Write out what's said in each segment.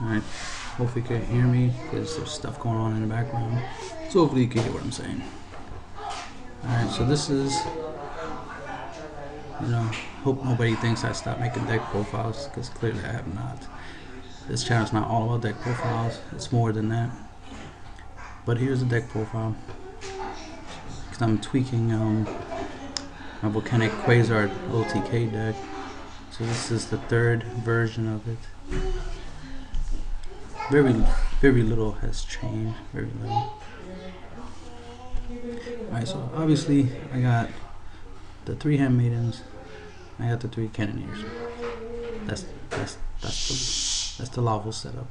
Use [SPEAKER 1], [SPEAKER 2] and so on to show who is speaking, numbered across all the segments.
[SPEAKER 1] Alright, hopefully you can hear me because there's stuff going on in the background. So hopefully you can hear what I'm saying. Alright, so this is, hope nobody thinks I stopped making deck profiles, because clearly I have not. This channel's not all about deck profiles, it's more than that. But here's a deck profile, because I'm tweaking my Volcanic Quasar OTK deck. So this is the third version of it. Very little has changed, very little. Alright, so obviously I got the 3 handmaidens, I got the 3 cannoneers. That's the Laval setup.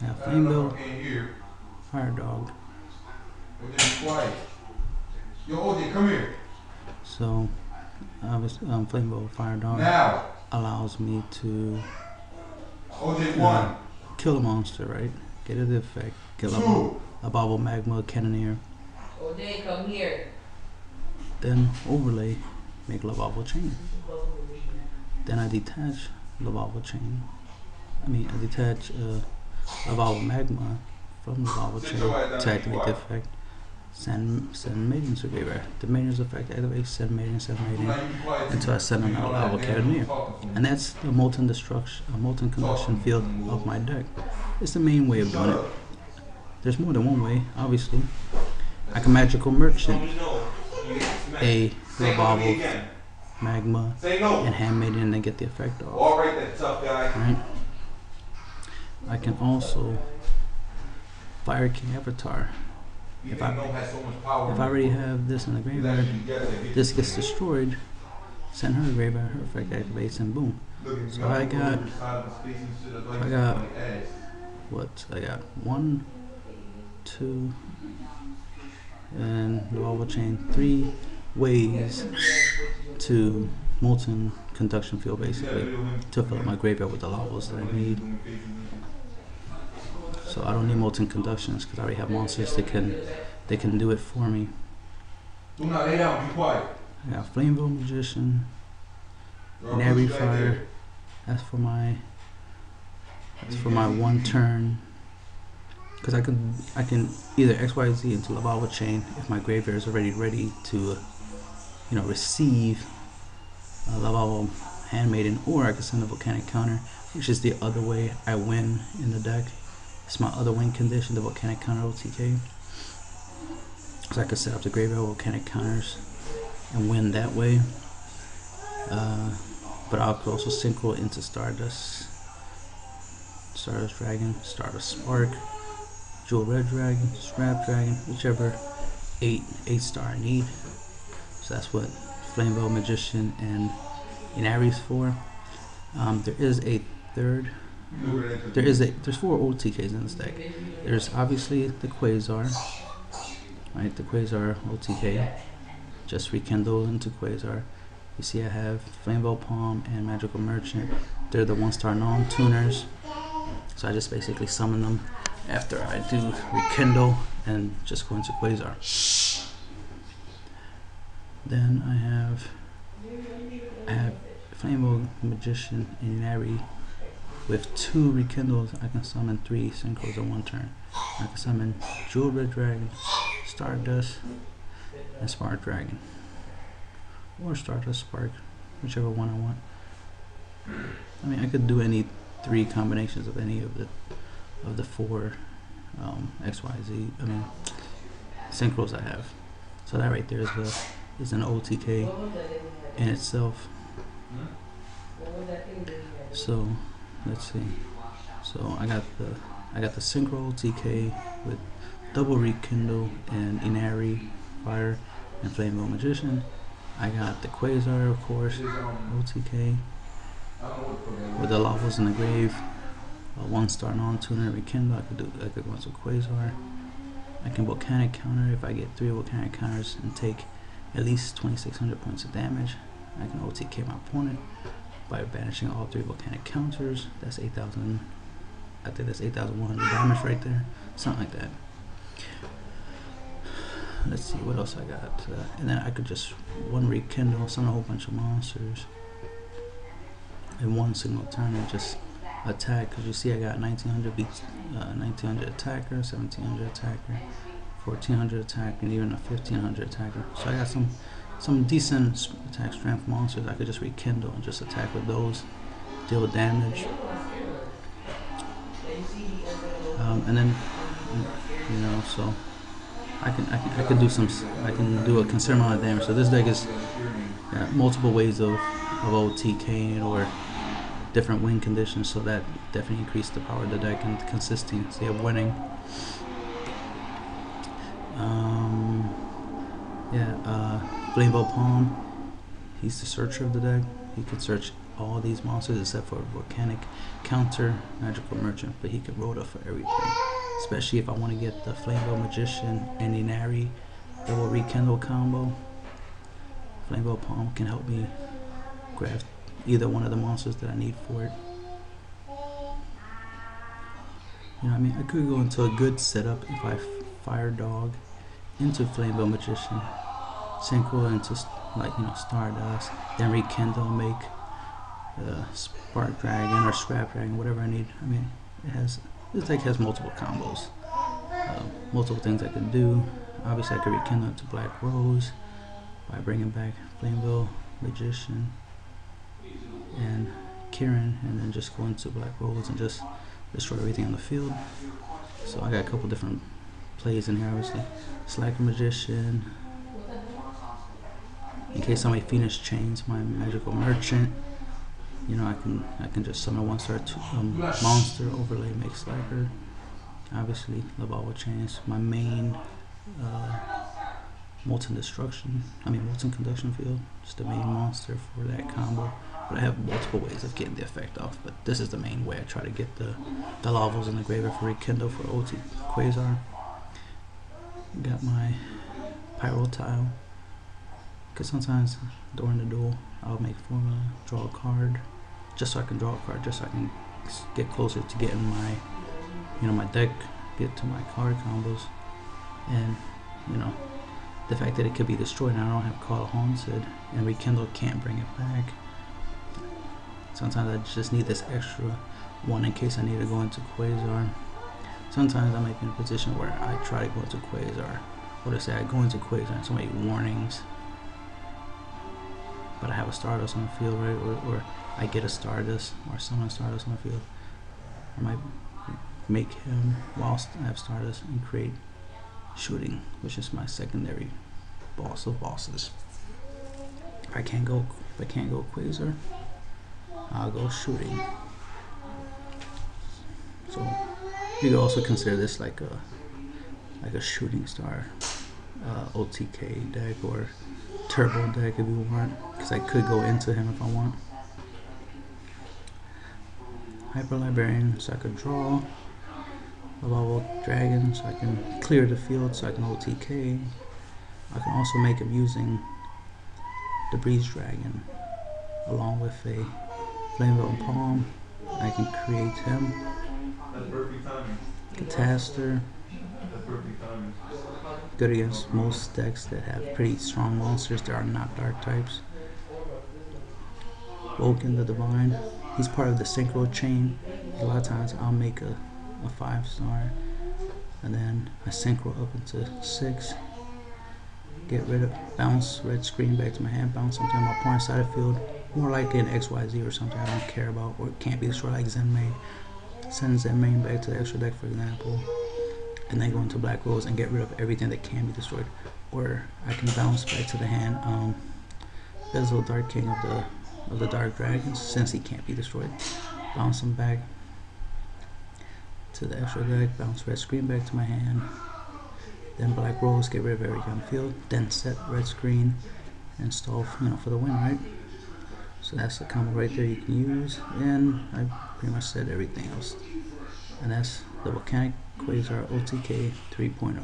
[SPEAKER 1] I have Flameville, Fire Dog.
[SPEAKER 2] Yo, OJ, come here.
[SPEAKER 1] So obviously Flameville, Fire Dog allows me to kill a monster, right? Get it the effect, kill a Bobble Magma Cannoneer.
[SPEAKER 3] OJ, come here.
[SPEAKER 1] Then overlay, make Laval Chain. Then I detach Laval Chain. I detach Laval Magma from Laval Chain to activate the effect. Send Maiden to graveyard. The Maiden's effect activates send Maiden until I send another Laval Cannoneer. And that's the molten conduction field of my deck. It's the main way of doing it. There's more than one way, obviously. I can magical merchant a Laval Magma and Handmaiden and then get the effect off.
[SPEAKER 2] Alright then, tough guy.
[SPEAKER 1] Right? I can also Fire King Avatar. If I already have this in the graveyard, this gets destroyed, send her to graveyard, her effect activates, and boom. So I got what? I got 1, 2, and Laval Chain, 3 ways to molten conduction field, basically, to fill up my graveyard with the lavas that I need. So I don't need molten conductions because I already have monsters that can do it for me.
[SPEAKER 2] Do not lay down, be quiet.
[SPEAKER 1] I got Flameville Magician, Nary Fire. That's for my one turn. Because I can either XYZ into Laval Chain if my graveyard is already ready to receive Laval Handmaiden, or I can send a Volcanic counter, which is the other way I win in the deck. It's my other win condition, the Volcanic counter OTK. So I could set up the graveyard Volcanic counters and win that way. But I could also synchro into Stardust Dragon, Stardust Spark, Jewel Red Dragon, Scrap Dragon, whichever 8 star I need. So that's what Flameville Magician and Inaris for. There is a third. There's 4 OTKs in this deck. There's obviously the Quasar, right? The Quasar OTK. Just rekindle into Quasar. You see I have Flameville Palm and Magical Merchant. They're the 1-star non-tuners. So I just basically summon them after I do rekindle and just go into Quasar. Then I have Flameville Magician and Nary. With 2 rekindles, I can summon 3 synchros in 1 turn. I can summon Jewel Red Dragon, Stardust, and Spark Dragon, or Stardust Spark, whichever one I want. I could do any 3 combinations of any of the 4 XYZ. Synchros I have. So that right there is an OTK in itself. So let's see. So I got the Synchro OTK with double rekindle and Inari Fire and Flameville Magician. I got the Quasar, of course, OTK with the lavas in the grave, a 1-star non-tuner rekindle. I could go into Quasar. I can Volcanic counter if I get 3 Volcanic counters and take at least 2,600 points of damage. I can OTK my opponent by banishing all 3 Volcanic counters. That's 8,000. I think that's 8,100 damage right there, something like that. Let's see what else I got. And then I could just 1 rekindle, summon a whole bunch of monsters in 1 single turn and just attack, because you see I got 1900 beats, 1900 attacker, 1700 attacker, 1400 attack, and even a 1500 attacker. So I got some decent attack strength monsters I could just rekindle and just attack with those, deal damage. And then, you know, so I can do a considerable amount of damage. So this deck is multiple ways of OTK or different win conditions, so that definitely increased the power of the deck and the consistency of winning. Flamebow Palm, he's the searcher of the deck. He could search all these monsters except for Volcanic, counter, Magical Merchant, but he could roll up for everything. Especially if I want to get the Flamebow Magician and Inari double rekindle combo. Flamebow Palm can help me grab either one of the monsters that I need for it. You know what I mean? I could go into a good setup if I Fire Dog into Flamebow Magician, Synchro into Stardust, then rekindle, make Spark Dragon or Scrap Dragon, whatever I need. I mean, this deck has multiple combos, multiple things I can do. Obviously, I could rekindle into Black Rose by bringing back Flamebow Magician and Kieran, and then just go into Black Rose and just destroy everything on the field. So I got a couple different plays in here, obviously. Slacker Magician, in case somebody Phoenix chains my Magical Merchant, you know, I can just summon 1-star monster, overlay, make Slacker. Obviously, Laval chains my main Molten Conduction Field, just the main monster for that combo. But I have multiple ways of getting the effect off, but this is the main way I try to get the Lavals in the graveyard for rekindle for OT Quasar. Got my Pyro Tile, because sometimes during the duel I'll make formula, draw a card, just so I can draw a card, just so I can get closer to getting my, my deck, get to my card combos. And the fact that it could be destroyed and I don't have Call Haunted, and rekindle can't bring it back. Sometimes I just need this extra one in case I need to go into Quasar. Sometimes I might be in a position where I try to go into Quasar, or to say I go into Quasar and so many warnings, but I have a Stardust on the field, right? Or I get a Stardust, or summon Stardust on the field. I might make him whilst I have Stardust and create Shooting, which is my secondary boss of bosses. If I can't go Quasar, I'll go Shooting. So you could also consider this like a Shooting Star OTK deck or Turbo deck if you want, because I could go into him if I want. Hyper Librarian, so I could draw a Laval Dragon, so I can clear the field, so I can OTK. I can also make him using the Breeze Dragon along with a Flamebow Palm. I can create him. Catastor. Good against most decks that have pretty strong monsters that are not dark types. Vulcan the Divine. He's part of the Synchro chain. A lot of times I'll make a 5-star and then I Synchro up into 6. Get rid of, bounce red screen back to my hand, bounce something on my opponent's side of the field. More likely an XYZ or something I don't care about, or it can't be destroyed like Zenmain. Send Zenmain back to the extra deck, for example, and then go into Black Rose and get rid of everything that can be destroyed. Or I can bounce back to the hand, Bezel Dark King of the Dark Dragons, since he can't be destroyed. Bounce him back to the extra deck, bounce red screen back to my hand, then Black Rose, get rid of everything on the field, then set red screen and stall for the win, right? So that's the combo right there you can use, and I pretty much said everything else. And that's the Volcanic Quasar OTK 3.0.